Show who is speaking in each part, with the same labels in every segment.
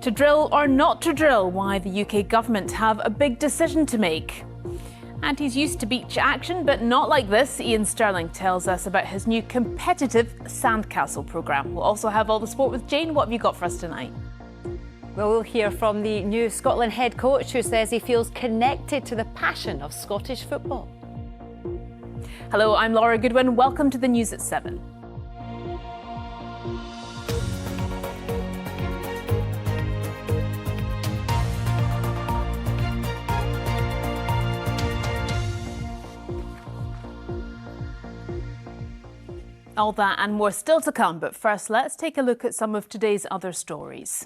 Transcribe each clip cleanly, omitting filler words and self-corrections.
Speaker 1: To drill or not to drill, why the UK government have a big decision to make. And he's used to beach action, but not like this. Ian Sterling tells us about his new competitive sandcastle programme. We'll also have all the sport with Jane. What have you got for us tonight?
Speaker 2: Well, we'll hear from the new Scotland head coach who says he feels connected to the passion of Scottish football.
Speaker 1: Hello, I'm Laura Goodwin. Welcome to the News at 7. All that and more still to come, but first let's take a look at some of today's other stories.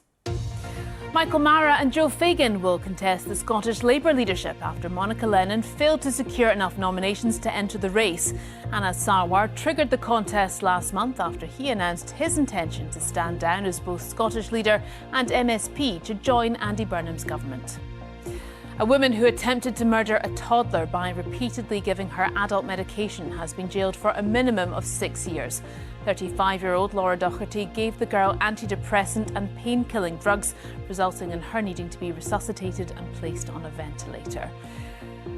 Speaker 1: Michael Mara and Joe Fagan will contest the Scottish Labour leadership after Monica Lennon failed to secure enough nominations to enter the race. Anas Sarwar triggered the contest last month after he announced his intention to stand down as both Scottish leader and MSP to join Andy Burnham's government. A woman who attempted to murder a toddler by repeatedly giving her adult medication has been jailed for a minimum of 6 years. 35-year-old Laura Doherty gave the girl antidepressant and pain-killing drugs, resulting in her needing to be resuscitated and placed on a ventilator.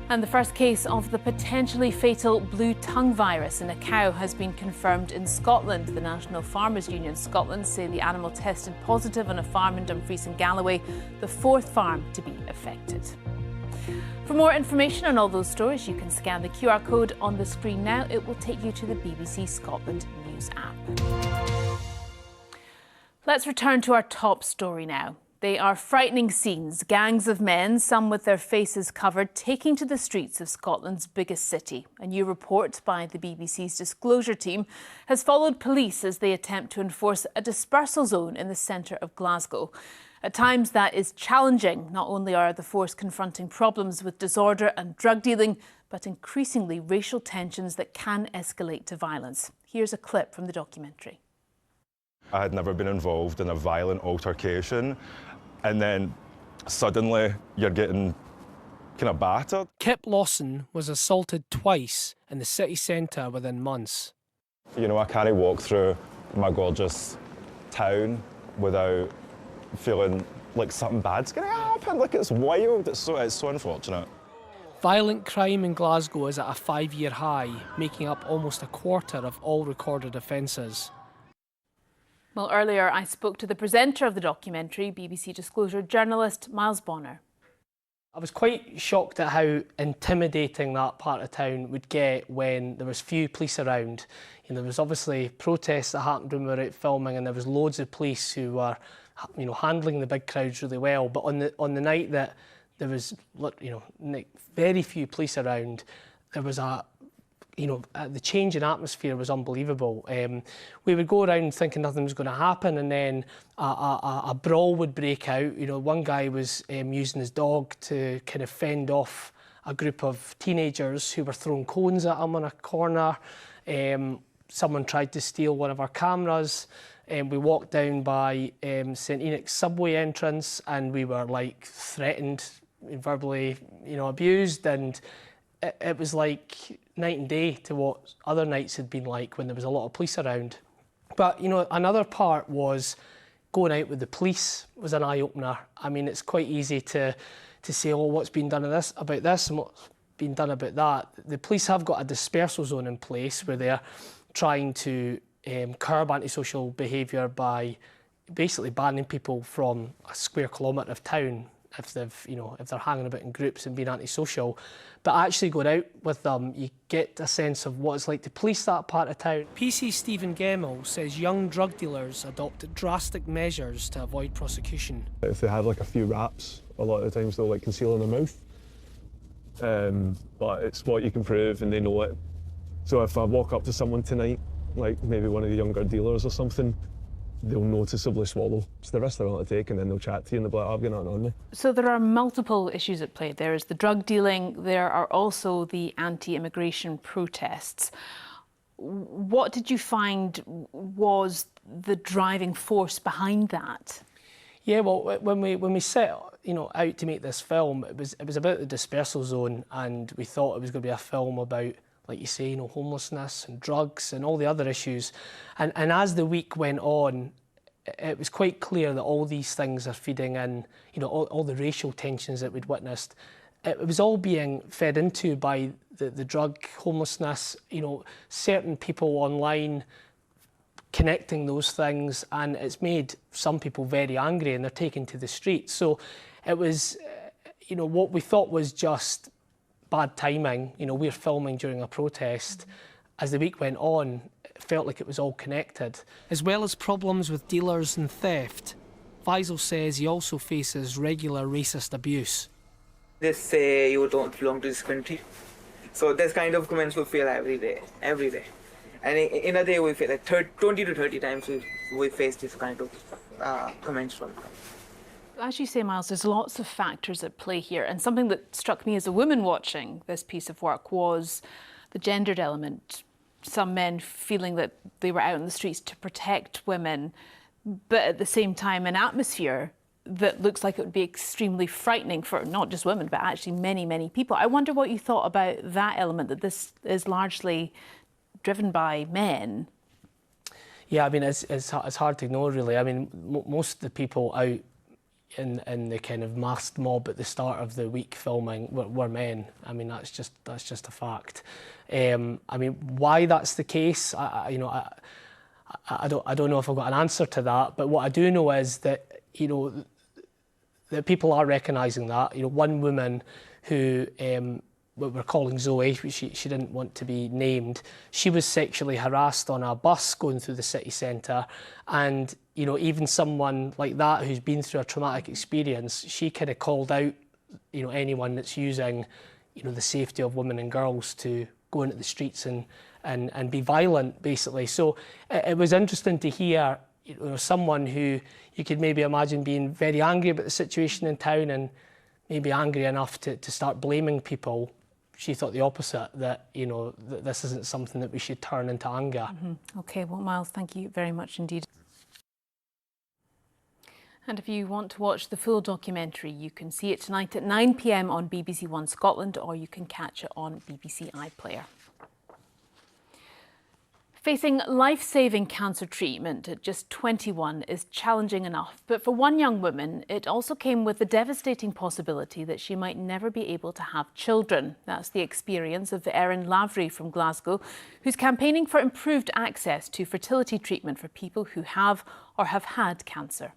Speaker 1: And the first case of the potentially fatal blue tongue virus in a cow has been confirmed in Scotland. The National Farmers Union Scotland say the animal tested positive on a farm in Dumfries and Galloway, the fourth farm to be affected. For more information on all those stories, you can scan the QR code on the screen now. It will take you to the BBC Scotland News app. Let's return to our top story now. They are frightening scenes. Gangs of men, some with their faces covered, taking to the streets of Scotland's biggest city. A new report by the BBC's disclosure team has followed police as they attempt to enforce a dispersal zone in the centre of Glasgow. At times that is challenging. Not only are the force confronting problems with disorder and drug dealing, but increasingly racial tensions that can escalate to violence. Here's a clip from the documentary.
Speaker 3: I had never been involved in a violent altercation, and then suddenly you're getting kind of battered.
Speaker 4: Kip Lawson was assaulted twice in the city centre within months.
Speaker 3: You know, I can't walk through my gorgeous town without feeling like something bad's going to happen. Like, it's wild. It's so unfortunate.
Speaker 4: Violent crime in Glasgow is at a 5-year high, making up almost a quarter of all recorded offences.
Speaker 1: Well, earlier I spoke to the presenter of the documentary, BBC Disclosure journalist Miles Bonner.
Speaker 4: I was quite shocked at how intimidating that part of town would get when there was few police around. You know, there was obviously protests that happened when we were out filming, and there was loads of police who were, you know, handling the big crowds really well. But on the night that there was, you know, very few police around, there was the change in atmosphere was unbelievable. We would go around thinking nothing was going to happen, and then a brawl would break out. You know, one guy was using his dog to kind of fend off a group of teenagers who were throwing cones at him on a corner. Someone tried to steal one of our cameras. We walked down by St Enoch's subway entrance, and we were like threatened, verbally, you know, abused, and it was like night and day to what other nights had been like when there was a lot of police around. But, you know, another part was going out with the police was an eye-opener. I mean, it's quite easy to say, oh, what's been done about this and what's been done about that. The police have got a dispersal zone in place where they're trying to curb antisocial behaviour by basically banning people from a square kilometre of town if they're hanging about in groups and being antisocial. But actually going out with them, you get a sense of what it's like to police that part of town. PC Stephen Gemmell says young drug dealers adopted drastic measures to avoid prosecution.
Speaker 5: If they had like a few raps, a lot of the times they'll like conceal in their mouth. But it's what you can prove and they know it. So if I walk up to someone tonight, like maybe one of the younger dealers or something, they'll noticeably swallow. It's the risk they're willing to take, and then they'll chat to you and they'll be like, I've got nothing on me.
Speaker 1: So there are multiple issues at play. There is the drug dealing, there are also the anti-immigration protests. What did you find was the driving force behind that?
Speaker 4: Yeah, well, when we set out to make this film, it was about the dispersal zone, and we thought it was going to be a film about, like you say, homelessness and drugs and all the other issues. And as the week went on, it was quite clear that all these things are feeding in, you know, all the racial tensions that we'd witnessed. It was all being fed into by the drug homelessness, you know, certain people online connecting those things, and it's made some people very angry and they're taken to the streets. So it was, you know, what we thought was just bad timing. You know, we're filming during a protest. As the week went on, it felt like it was all connected. As well as problems with dealers and theft, Faisal says he also faces regular racist abuse.
Speaker 6: They say you don't belong to this country. So this kind of comments we feel every day. And in a day we feel like 20 to 30 times we face this kind of comments from them.
Speaker 1: As you say, Miles, there's lots of factors at play here, and something that struck me as a woman watching this piece of work was the gendered element. Some men feeling that they were out in the streets to protect women, but at the same time an atmosphere that looks like it would be extremely frightening for not just women, but actually many, many people. I wonder what you thought about that element, that this is largely driven by men.
Speaker 4: Yeah, I mean, it's hard to ignore, really. I mean, most of the people out in the kind of masked mob at the start of the week filming were men. I mean, that's just a fact. I mean, why that's the case, I don't know if I've got an answer to that. But what I do know is that, you know, that people are recognising that. You know, one woman who what we're calling Zoe, she didn't want to be named, she was sexually harassed on a bus going through the city centre, and you know, even someone like that who's been through a traumatic experience, she kind of called out, you know, anyone that's using, you know, the safety of women and girls to go into the streets and be violent, basically. So it was interesting to hear, you know, someone who you could maybe imagine being very angry about the situation in town and maybe angry enough to start blaming people. She thought the opposite, that, you know, that this isn't something that we should turn into anger.
Speaker 1: OK, well, Miles, thank you very much indeed. And if you want to watch the full documentary, you can see it tonight at 9 p.m. on BBC One Scotland, or you can catch it on BBC iPlayer. Facing life-saving cancer treatment at just 21 is challenging enough, but for one young woman, it also came with the devastating possibility that she might never be able to have children. That's the experience of Erin Lavery from Glasgow, who's campaigning for improved access to fertility treatment for people who have or have had cancer.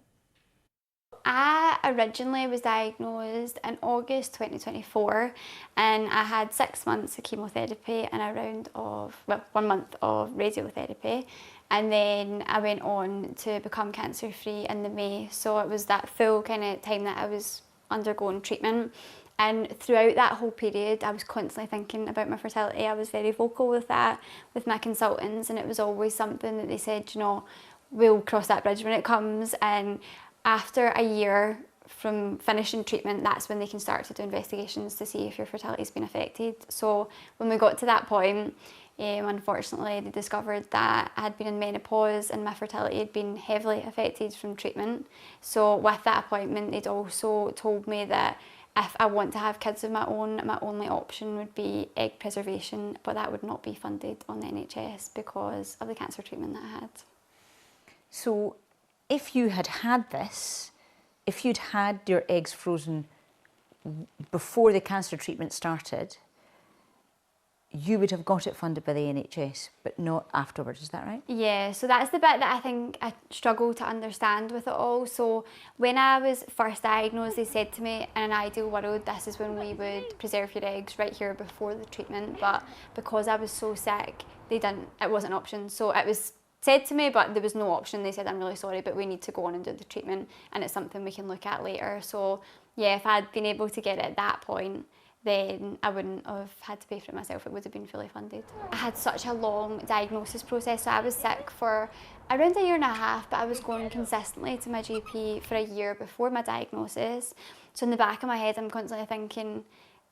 Speaker 7: I originally was diagnosed in August 2024, and I had 6 months of chemotherapy and 1 month of radiotherapy, and then I went on to become cancer free in the May. So it was that full kind of time that I was undergoing treatment, and throughout that whole period I was constantly thinking about my fertility. I was very vocal with that with my consultants, and it was always something that they said, you know, we'll cross that bridge when it comes. And after a year from finishing treatment, that's when they can start to do investigations to see if your fertility's been affected. So when we got to that point, unfortunately they discovered that I had been in menopause and my fertility had been heavily affected from treatment. So with that appointment, they'd also told me that if I want to have kids of my own, my only option would be egg preservation, but that would not be funded on the NHS because of the cancer treatment that I had.
Speaker 8: So if you had had this, if you'd had your eggs frozen before the cancer treatment started, you would have got it funded by the NHS, but not afterwards, is that right?
Speaker 7: Yeah, so that's the bit that I think I struggle to understand with it all. So when I was first diagnosed, they said to me, in an ideal world, this is when we would preserve your eggs right here before the treatment. But because I was so sick, it wasn't an option. So it was said to me, but there was no option. They said, I'm really sorry, but we need to go on and do the treatment, and it's something we can look at later. So yeah, if I'd been able to get it at that point, then I wouldn't have had to pay for it myself. It would have been fully funded. I had such a long diagnosis process, so I was sick for around 1.5 years, but I was going consistently to my GP for a year before my diagnosis. So in the back of my head, I'm constantly thinking,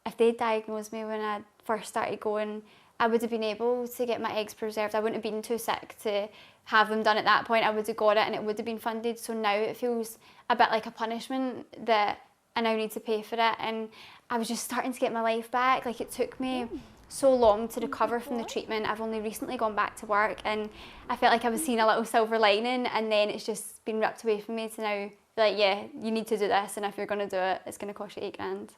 Speaker 7: if they'd diagnosed me when I first started going, I would have been able to get my eggs preserved. I wouldn't have been too sick to have them done at that point. I would have got it and it would have been funded. So now it feels a bit like a punishment that I now need to pay for it. And I was just starting to get my life back. Like, it took me so long to recover from the treatment. I've only recently gone back to work and I felt like I was seeing a little silver lining, and then it's just been ripped away from me to now be like, yeah, you need to do this, and if you're going to do it, it's going to cost you £8,000.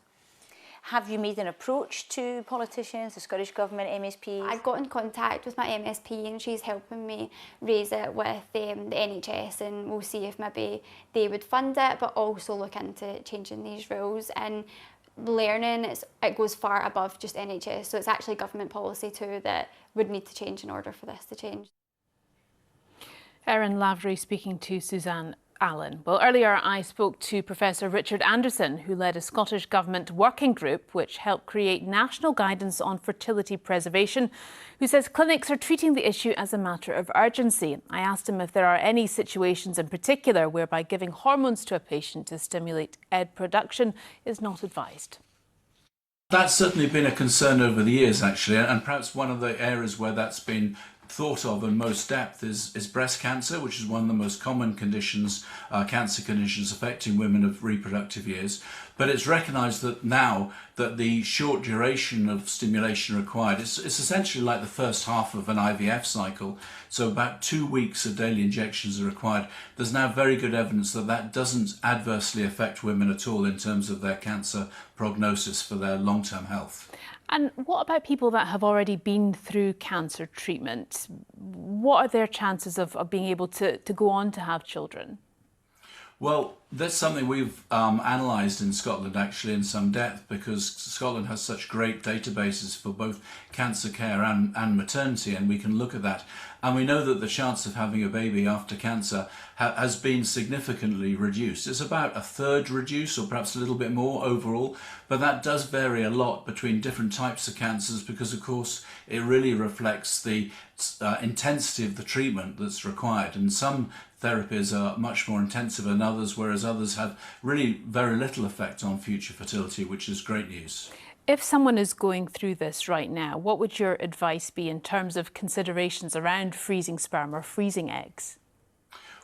Speaker 8: Have you made an approach to politicians, the Scottish Government, MSPs?
Speaker 7: I got in contact with my MSP and she's helping me raise it with the NHS, and we'll see if maybe they would fund it, but also look into changing these rules. And learning, it goes far above just NHS, so it's actually government policy too that would need to change in order for this to change.
Speaker 1: Erin Lavery speaking to Suzanne Allen. Well, earlier I spoke to Professor Richard Anderson, who led a Scottish Government working group which helped create national guidance on fertility preservation, who says clinics are treating the issue as a matter of urgency. I asked him if there are any situations in particular whereby giving hormones to a patient to stimulate egg production is not advised.
Speaker 9: That's certainly been a concern over the years, actually, and perhaps one of the areas where that's been thought of in most depth is breast cancer, which is one of the most common conditions, cancer conditions affecting women of reproductive years. But it's recognised that now that the short duration of stimulation required, it's essentially like the first half of an IVF cycle, so about 2 weeks of daily injections are required. There's now very good evidence that that doesn't adversely affect women at all in terms of their cancer prognosis for their long-term health.
Speaker 1: And what about people that have already been through cancer treatment? What are their chances of being able to go on to have children?
Speaker 9: Well, that's something we've analysed in Scotland actually in some depth, because Scotland has such great databases for both cancer care and maternity, and we can look at that. And we know that the chance of having a baby after cancer has been significantly reduced. It's about a third reduced, or perhaps a little bit more overall, but that does vary a lot between different types of cancers, because of course it really reflects the intensity of the treatment that's required. And some therapies are much more intensive than others, whereas others have really very little effect on future fertility, which is great news.
Speaker 1: If someone is going through this right now, what would your advice be in terms of considerations around freezing sperm or freezing eggs?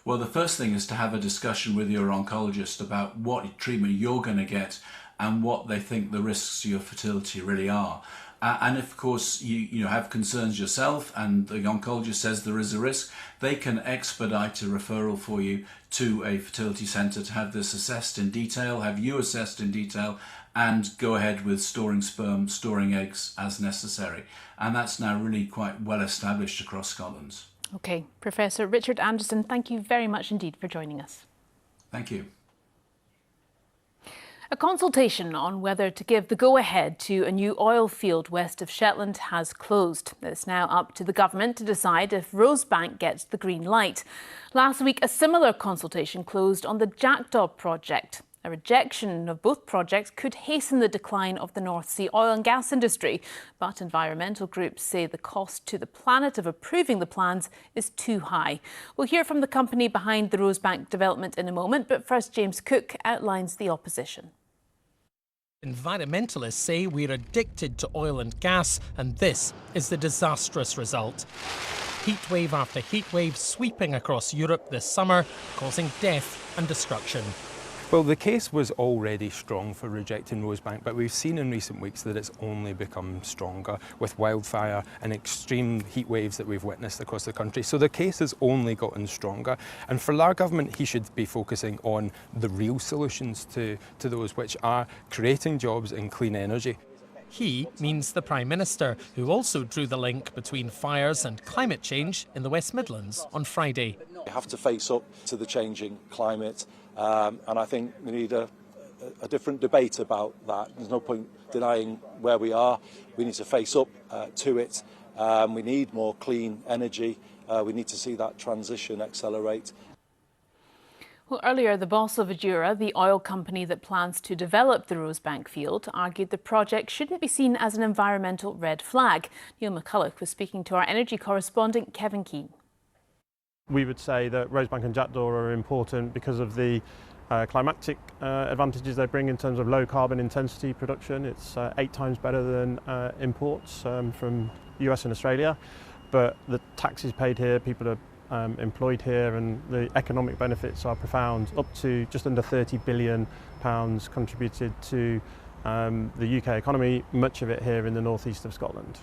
Speaker 9: Well, the first thing is to have a discussion with your oncologist about what treatment you're going to get and what they think the risks to your fertility really are. And if, of course, you have concerns yourself and the oncologist says there is a risk, they can expedite a referral for you to a fertility centre to have this assessed in detail, have you assessed in detail, and go ahead with storing sperm, storing eggs as necessary. And that's now really quite well established across Scotland.
Speaker 1: OK, Professor Richard Anderson, thank you very much indeed for joining us.
Speaker 9: Thank you.
Speaker 1: A consultation on whether to give the go-ahead to a new oil field west of Shetland has closed. It's now up to the government to decide if Rosebank gets the green light. Last week, a similar consultation closed on the Jackdaw project. A rejection of both projects could hasten the decline of the North Sea oil and gas industry, but environmental groups say the cost to the planet of approving the plans is too high. We'll hear from the company behind the Rosebank development in a moment, but first James Cook outlines the opposition.
Speaker 10: Environmentalists say we're addicted to oil and gas, and this is the disastrous result. Heatwave after heatwave sweeping across Europe this summer, causing death and destruction.
Speaker 11: Well, the case was already strong for rejecting Rosebank, but we've seen in recent weeks that it's only become stronger with wildfire and extreme heat waves that we've witnessed across the country. So the case has only gotten stronger. And for our government, he should be focusing on the real solutions to those, which are creating jobs in clean energy.
Speaker 10: He means the Prime Minister, who also drew the link between fires and climate change in the West Midlands on Friday.
Speaker 12: We have to face up to the changing climate, and I think we need a different debate about that. There's no point denying where we are. We need to face up to it. We need more clean energy. We need to see that transition accelerate.
Speaker 1: Well, earlier, the boss of Adura, the oil company that plans to develop the Rosebank field, argued the project shouldn't be seen as an environmental red flag. Neil McCulloch was speaking to our energy correspondent, Kevin Keane.
Speaker 13: We would say that Rosebank and Jackdaw are important because of the climatic advantages they bring in terms of low carbon intensity production. It's 8 times better than imports from US and Australia, but the taxes paid here, people are employed here, and the economic benefits are profound. Up to just under £30 billion contributed to the UK economy, much of it here in the northeast of Scotland.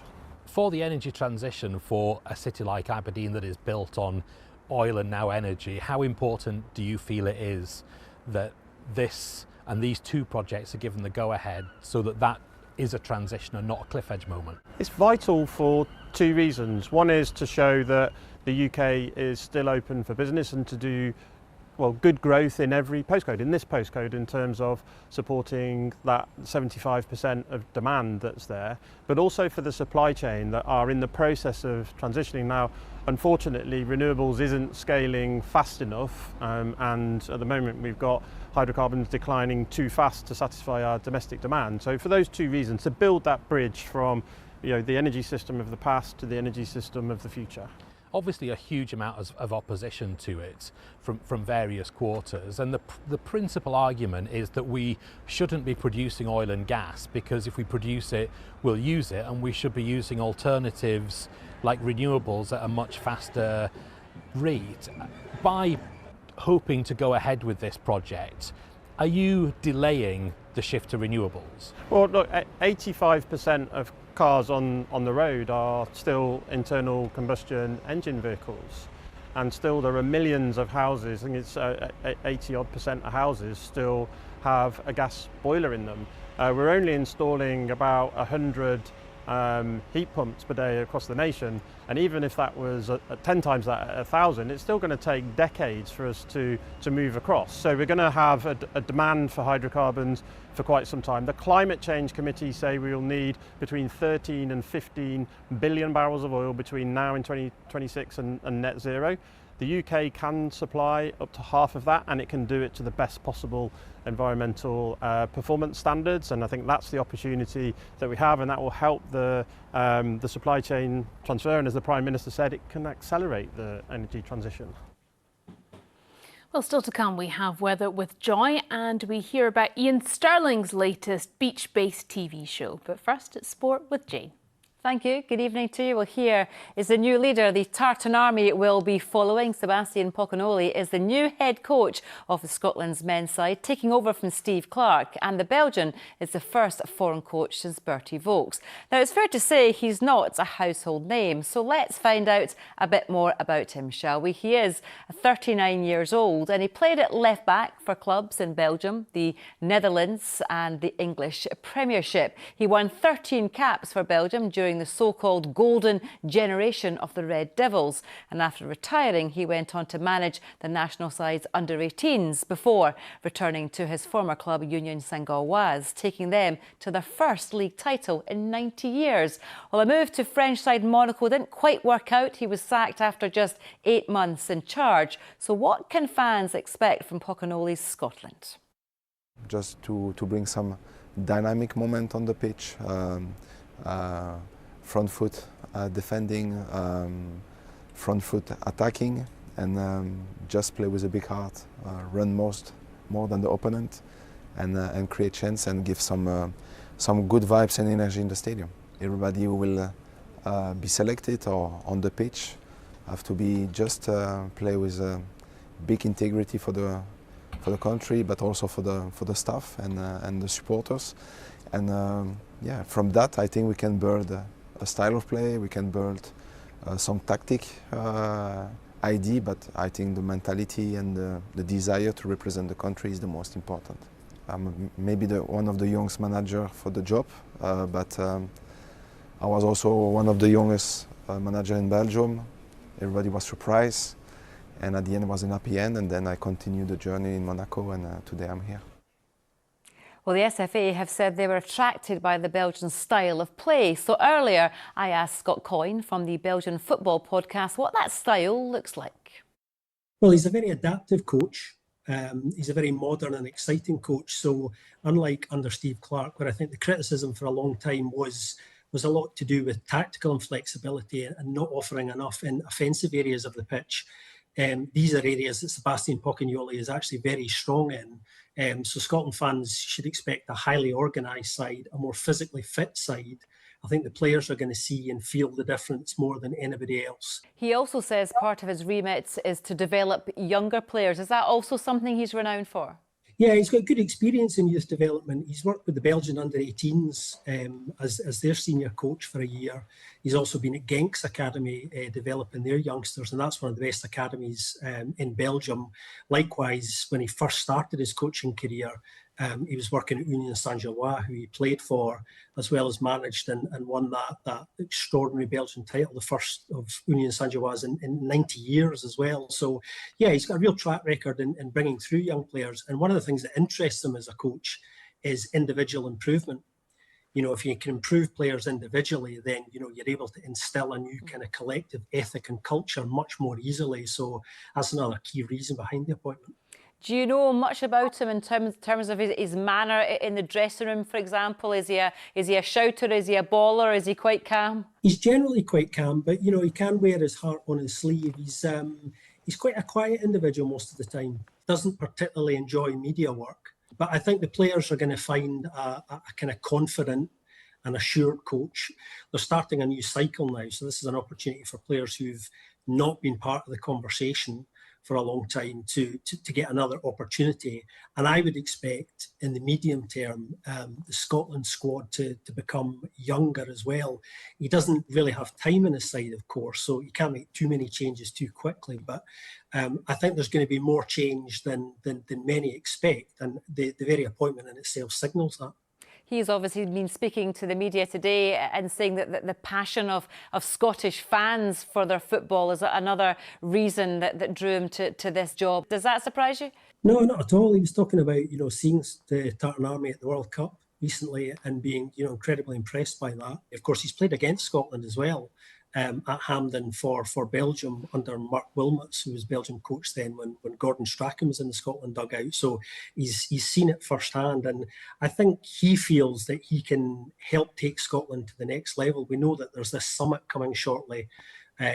Speaker 10: For the energy transition for a city like Aberdeen that is built on oil and now energy, how important do you feel it is that this and these two projects are given the go-ahead so that that is a transition and not a cliff edge moment?
Speaker 13: It's vital for two reasons. One is to show that the UK is still open for business and to do good growth in every postcode, in this postcode, in terms of supporting that 75% of demand that's there, but also for the supply chain that are in the process of transitioning. Now, unfortunately, renewables isn't scaling fast enough, and at the moment we've got hydrocarbons declining too fast to satisfy our domestic demand. So for those two reasons, to build that bridge from the energy system of the past to the energy system of the future.
Speaker 10: Obviously a huge amount of opposition to it from various quarters, and the principal argument is that we shouldn't be producing oil and gas because if we produce it, we'll use it, and we should be using alternatives like renewables at a much faster rate. By hoping to go ahead with this project, are you delaying the shift to renewables?
Speaker 13: Well, look, 85% of cars on the road are still internal combustion engine vehicles, and still there are millions of houses, I think it's 80% of houses still have a gas boiler in them. We're only installing about 100 heat pumps per day across the nation, and even if that was 10 times that, 1,000, it's still going to take decades for us to move across. So we're going to have a demand for hydrocarbons for quite some time. The Climate Change Committee say we will need between 13 and 15 billion barrels of oil between now and 2026 and net zero. The UK can supply up to half of that, and it can do it to the best possible environmental performance standards, and I think that's the opportunity that we have, and that will help the supply chain transfer, and as the Prime Minister said, it can accelerate the energy transition.
Speaker 1: Well, still to come, we have weather with Joy, and we hear about Ian Sterling's latest beach-based TV show. But first, it's sport with Jane.
Speaker 2: Thank you. Good evening to you. Well, here is the new leader the Tartan Army will be following. Sebastian Pocanoli is the new head coach of the Scotland's men's side, taking over from Steve Clarke. And the Belgian is the first foreign coach since Bertie Vogts. Now, it's fair to say he's not a household name. So let's find out a bit more about him, shall we? He is 39 years old and he played at left back for clubs in Belgium, the Netherlands and the English Premiership. He won 13 caps for Belgium during the so-called golden generation of the Red Devils, and after retiring he went on to manage the national side's under-18s before returning to his former club Union Saint-Gauloise, taking them to their first league title in 90 years. Well, a move to French side Monaco didn't quite work out. He was sacked after just 8 months in charge. So what can fans expect from Pocanoli's Scotland?
Speaker 14: Just to bring some dynamic moment on the pitch. Front foot defending, front foot attacking, and just play with a big heart, run more than the opponent, and create chance and give some good vibes and energy in the stadium. Everybody who will be selected or on the pitch have to be just play with big integrity for the country, but also for the staff and the supporters. And yeah, from that I think we can build a style of play, we can build some tactic idea, but I think the mentality and the desire to represent the country is the most important. I'm maybe one of the youngest managers for the job, but I was also one of the youngest managers in Belgium. Everybody was surprised, and at the end it was a happy end, and then I continued the journey in Monaco, and today I'm here.
Speaker 2: Well, the SFA have said they were attracted by the Belgian style of play. So earlier, I asked Scott Coyne from the Belgian Football Podcast what that style looks like.
Speaker 15: Well, he's a very adaptive coach. He's a very modern and exciting coach. So unlike under Steve Clarke, where I think the criticism for a long time was a lot to do with tactical inflexibility and not offering enough in offensive areas of the pitch. These are areas that Sebastian Pocanoli is actually very strong in. So Scotland fans should expect a highly organised side, a more physically fit side. I think the players are going to see and feel the difference more than anybody else.
Speaker 2: He also says part of his remit is to develop younger players. Is that also something he's renowned for?
Speaker 15: Yeah, he's got good experience in youth development. He's worked with the Belgian under-18s as their senior coach for a year. He's also been at Genks Academy developing their youngsters, and that's one of the best academies in Belgium. Likewise, when he first started his coaching career, he was working at Union Saint-Gilloise, who he played for, as well as managed and won that extraordinary Belgian title, the first of Union Saint-Gilloise in 90 years as well. So, yeah, he's got a real track record in bringing through young players. And one of the things that interests him as a coach is individual improvement. You know, if you can improve players individually, then, you know, you're able to instill a new kind of collective ethic and culture much more easily. So that's another key reason behind the appointment.
Speaker 2: Do you know much about him in terms of his manner in the dressing room, for example? Is he a shouter? Is he a baller? Is he quite calm?
Speaker 15: He's generally quite calm, but, you know, he can wear his heart on his sleeve. He's quite a quiet individual most of the time. Doesn't particularly enjoy media work. But I think the players are going to find a kind of confident and assured coach. They're starting a new cycle now, so this is an opportunity for players who've not been part of the conversation for a long time to get another opportunity. And I would expect in the medium term the Scotland squad to become younger as well. He doesn't really have time on his side, of course, so you can't make too many changes too quickly. But I think there's going to be more change than many expect, and the very appointment in itself signals that.
Speaker 2: He's obviously been speaking to the media today and saying that the passion of Scottish fans for their football is another reason that drew him to this job. Does that surprise you?
Speaker 15: No, not at all. He was talking about, you know, seeing the Tartan Army at the World Cup recently and being, you know, incredibly impressed by that. Of course, he's played against Scotland as well. At Hampden for Belgium under Mark Wilmots, who was Belgium coach then when Gordon Strachan was in the Scotland dugout. So he's seen it firsthand, and I think he feels that he can help take Scotland to the next level. We know that there's this summit coming shortly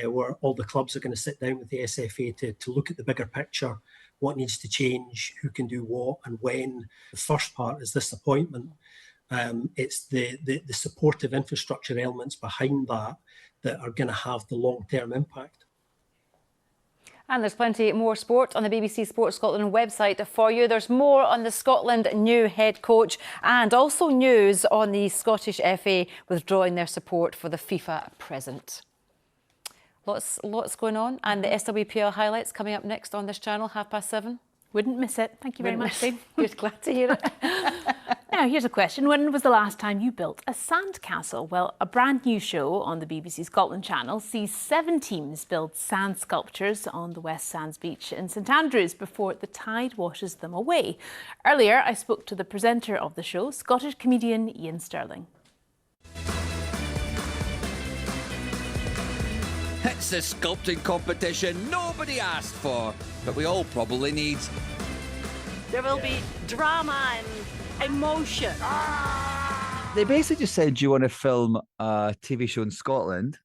Speaker 15: where all the clubs are going to sit down with the SFA to look at the bigger picture, what needs to change, who can do what and when. The first part is this appointment. It's the supportive infrastructure elements behind that are going to have the long-term impact.
Speaker 2: And there's plenty more sport on the BBC Sports Scotland website for you. There's more on the Scotland new head coach and also news on the Scottish FA withdrawing their support for the FIFA present. Lots going on, and the SWPL highlights coming up next on this channel, 7:30.
Speaker 1: Wouldn't miss it. Thank you very much, Jane.
Speaker 2: You're glad to hear it.
Speaker 1: Now, here's a question. When was the last time you built a sandcastle? Well, a brand new show on the BBC Scotland channel sees 7 teams build sand sculptures on the West Sands beach in St Andrews before the tide washes them away. Earlier, I spoke to the presenter of the show, Scottish comedian Ian Stirling.
Speaker 16: It's the sculpting competition nobody asked for, but we all probably need.
Speaker 17: There will be drama and emotion.
Speaker 16: They basically just said, do you want to film a TV show in Scotland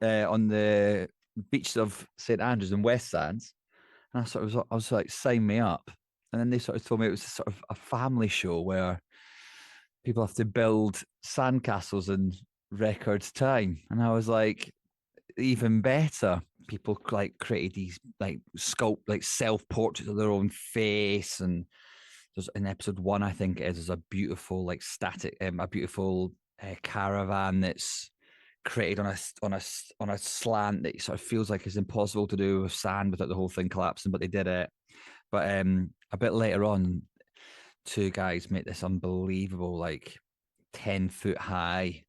Speaker 16: on the beaches of St Andrews and West Sands? And I was like, sign me up. And then they sort of told me it was sort of a family show where people have to build sandcastles in record time. And I was like, even better. People like created these like self-portraits of their own face, and there's in episode 1, I think it is, there's a beautiful like static, a beautiful caravan that's created on a slant that sort of feels like it's impossible to do with sand without the whole thing collapsing, but they did it. But a bit later on, 2 guys made this unbelievable like 10-foot high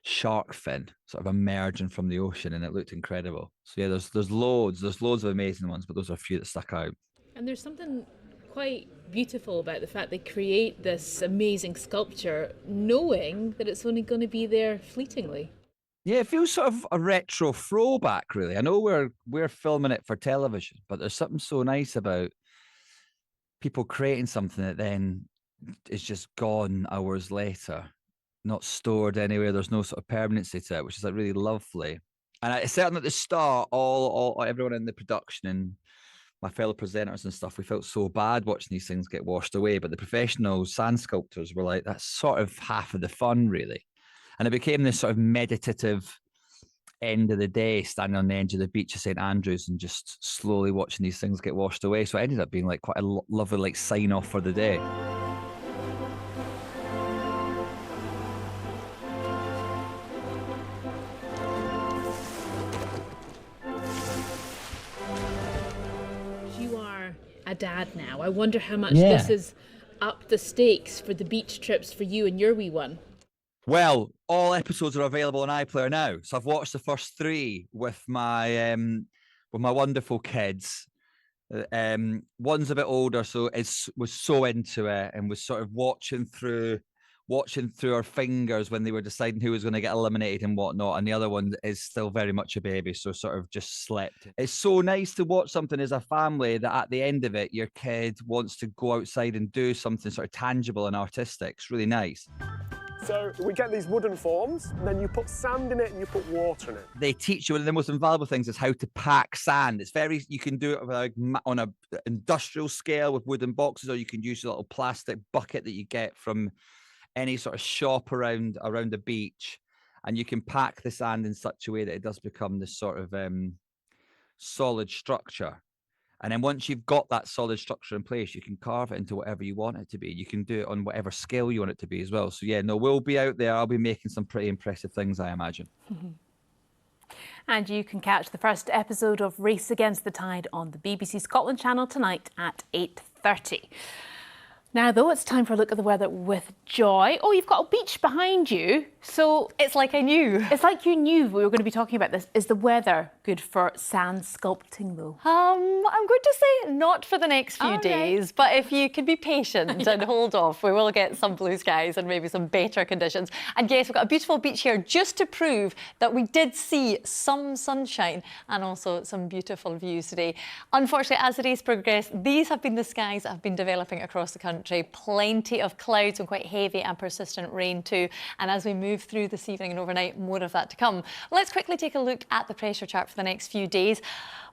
Speaker 16: shark fin sort of emerging from the ocean, and it looked incredible. So yeah, there's loads of amazing ones, but those are a few that stuck out.
Speaker 1: And there's something quite beautiful about the fact they create this amazing sculpture knowing that it's only going to be there fleetingly.
Speaker 16: Yeah, it feels sort of a retro throwback, really. I know we're filming it for television, but there's something so nice about people creating something that then is just gone hours later, not stored anywhere. There's no sort of permanency to it, which is like really lovely. And I certainly at the start, all everyone in the production and my fellow presenters and stuff, we felt so bad watching these things get washed away. But the professional sand sculptors were like, that's sort of half of the fun, really. And it became this sort of meditative end of the day standing on the edge of the beach of St Andrews and just slowly watching these things get washed away. So it ended up being like quite a lovely like sign off for the day.
Speaker 1: You are a dad now. I wonder how much
Speaker 16: Yeah.
Speaker 1: this is up the stakes for the beach trips for you and your wee one.
Speaker 16: Well, all episodes are available on iPlayer now. So I've watched the first 3 with my wonderful kids. One's a bit older, so was so into it and was sort of watching through our fingers when they were deciding who was going to get eliminated and whatnot. And the other one is still very much a baby, so sort of just slept. It's so nice to watch something as a family that at the end of it, your kid wants to go outside and do something sort of tangible and artistic. It's really nice.
Speaker 18: So we get these wooden forms, and then you put sand in it and you put water in it.
Speaker 16: They teach you one of the most invaluable things is how to pack sand. It's very, you can do it like on a industrial scale with wooden boxes, or you can use a little plastic bucket that you get from any sort of shop around the beach, and you can pack the sand in such a way that it does become this sort of solid structure. And then once you've got that solid structure in place, you can carve it into whatever you want it to be. You can do it on whatever scale you want it to be as well. So yeah, no, we'll be out there. I'll be making some pretty impressive things, I imagine.
Speaker 1: And you can catch the first episode of Race Against the Tide on the BBC Scotland channel tonight at 8:30. Now, though, it's time for a look at the weather with Joy. Oh, you've got a beach behind you. So
Speaker 2: it's like I knew.
Speaker 1: It's like you knew we were going to be talking about this. Is the weather good for sand sculpting, though?
Speaker 2: I'm going to say not for the next few days, but if you can be patient and hold off, we will get some blue skies and maybe some better conditions. And yes, we've got a beautiful beach here just to prove that we did see some sunshine and also some beautiful views today. Unfortunately, as the days progress, these have been the skies that have been developing across the country. Plenty of clouds and quite heavy and persistent rain too. And as we move through this evening and overnight, more of that to come. Let's quickly take a look at the pressure chart for the next few days.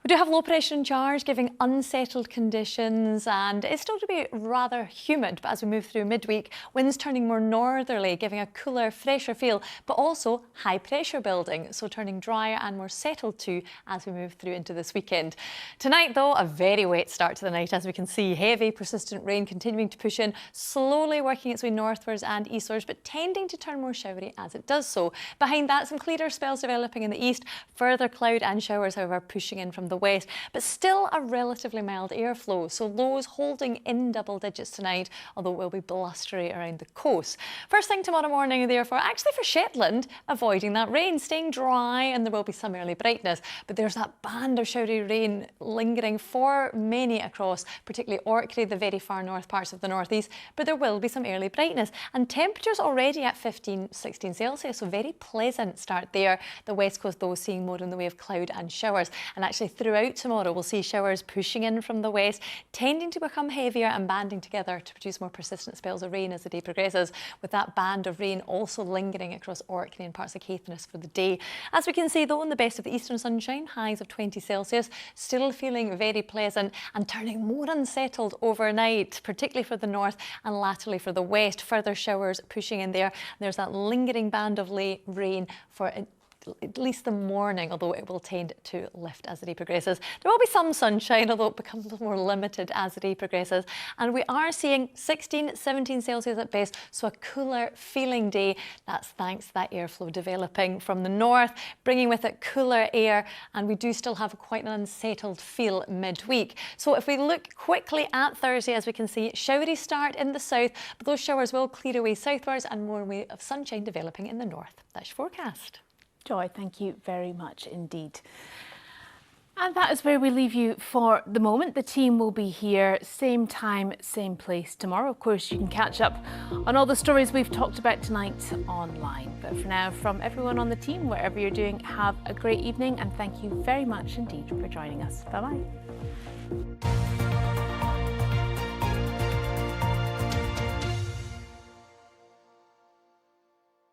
Speaker 2: We do have low pressure in charge, giving unsettled conditions, and it's still to be rather humid. But as we move through midweek, winds turning more northerly, giving a cooler, fresher feel, but also high pressure building, so turning drier and more settled too as we move through into this weekend. Tonight, though, a very wet start to the night, as we can see. Heavy, persistent rain continuing to push in, slowly working its way northwards and eastwards, but tending to turn more showery as it does so. Behind that, some clearer spells developing in the east, further cloud and showers, however, pushing in from the west, but still a relatively mild airflow, so lows holding in double digits tonight, although it will be blustery around the coast. First thing tomorrow morning, therefore, actually for Shetland, avoiding that rain, staying dry, and there will be some early brightness, but there's that band of showery rain lingering for many across, particularly Orkney, the very far north parts of the northeast, but there will be some early brightness, and temperatures already at 15-16 Celsius, so very pleasant start there. The west coast, though, seeing more in the way of cloud and showers, and actually throughout tomorrow we'll see showers pushing in from the west, tending to become heavier and banding together to produce more persistent spells of rain as the day progresses, with that band of rain also lingering across Orkney and parts of Caithness for the day. As we can see, though, in the best of the eastern sunshine, highs of 20 Celsius, still feeling very pleasant and turning more unsettled overnight, particularly for the north and latterly for the west. Further showers pushing in there. There's that lingering band of rain for at least the morning, although it will tend to lift as the day progresses. There will be some sunshine, although it becomes more limited as the day progresses. And we are seeing 16-17 Celsius at best, so a cooler feeling day. That's thanks to that airflow developing from the north, bringing with it cooler air, and we do still have quite an unsettled feel midweek. So if we look quickly at Thursday, as we can see, showery start in the south, but those showers will clear away southwards and more way of sunshine developing in the north. That's your forecast.
Speaker 1: Joy, thank you very much indeed. And that is where we leave you for the moment. The team will be here same time, same place tomorrow. Of course, you can catch up on all the stories we've talked about tonight online. But for now, from everyone on the team, wherever you're doing, have a great evening and thank you very much indeed for joining us. Bye-bye.